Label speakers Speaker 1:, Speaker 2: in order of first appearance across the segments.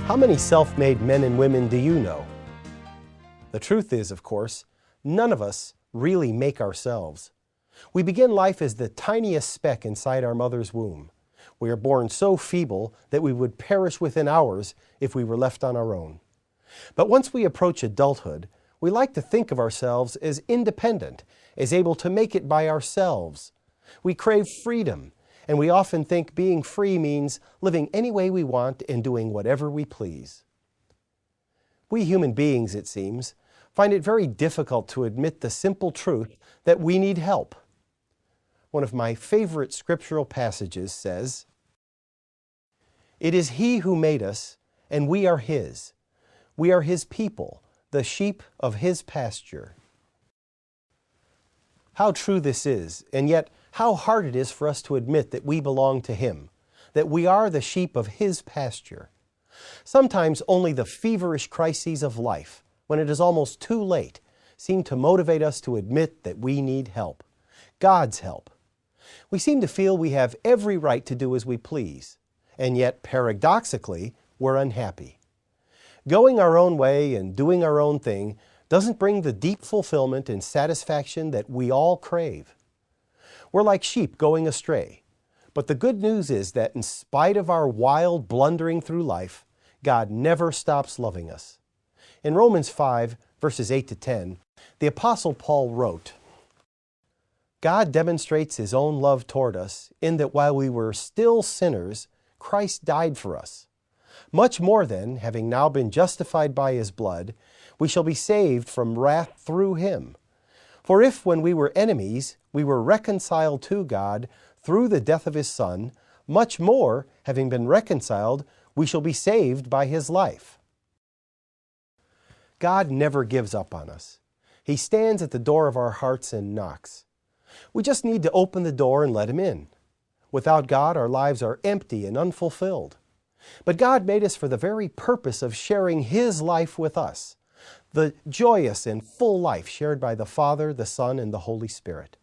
Speaker 1: How many self-made men and women do you know? The truth is, of course, none of us really make ourselves. We begin life as the tiniest speck inside our mother's womb. We are born so feeble that we would perish within hours if we were left on our own. But once we approach adulthood, we like to think of ourselves as independent, as able to make it by ourselves. We crave freedom, and we often think being free means living any way we want and doing whatever we please. We human beings, it seems, find it very difficult to admit the simple truth that we need help. One of my favorite scriptural passages says, "It is He who made us, and we are His. We are His people, the sheep of His pasture." How true this is, and yet how hard it is for us to admit that we belong to Him, that we are the sheep of His pasture. Sometimes only the feverish crises of life, when it is almost too late, seem to motivate us to admit that we need help, God's help. We seem to feel we have every right to do as we please, and yet, paradoxically, we're unhappy. Going our own way and doing our own thing doesn't bring the deep fulfillment and satisfaction that we all crave. We're like sheep going astray. But the good news is that in spite of our wild blundering through life, God never stops loving us. In Romans 5, verses 8 to 10, the Apostle Paul wrote, "God demonstrates His own love toward us in that while we were still sinners, Christ died for us. Much more then, having now been justified by His blood, we shall be saved from wrath through Him. For if, when we were enemies, we were reconciled to God through the death of His Son, much more, having been reconciled, we shall be saved by His life." God never gives up on us. He stands at the door of our hearts and knocks. We just need to open the door and let Him in. Without God, our lives are empty and unfulfilled. But God made us for the very purpose of sharing His life with us, the joyous and full life shared by the Father, the Son, and the Holy Spirit.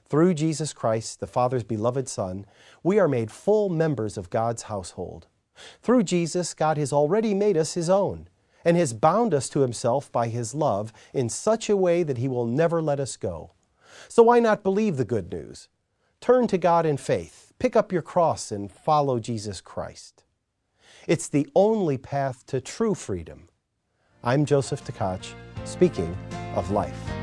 Speaker 1: Through Jesus Christ, the Father's beloved Son, we are made full members of God's household. Through Jesus, God has already made us His own and has bound us to Himself by His love in such a way that He will never let us go. So why not believe the good news? Turn to God in faith, pick up your cross, and follow Jesus Christ. It's the only path to true freedom. I'm Joseph Tkach, speaking of life.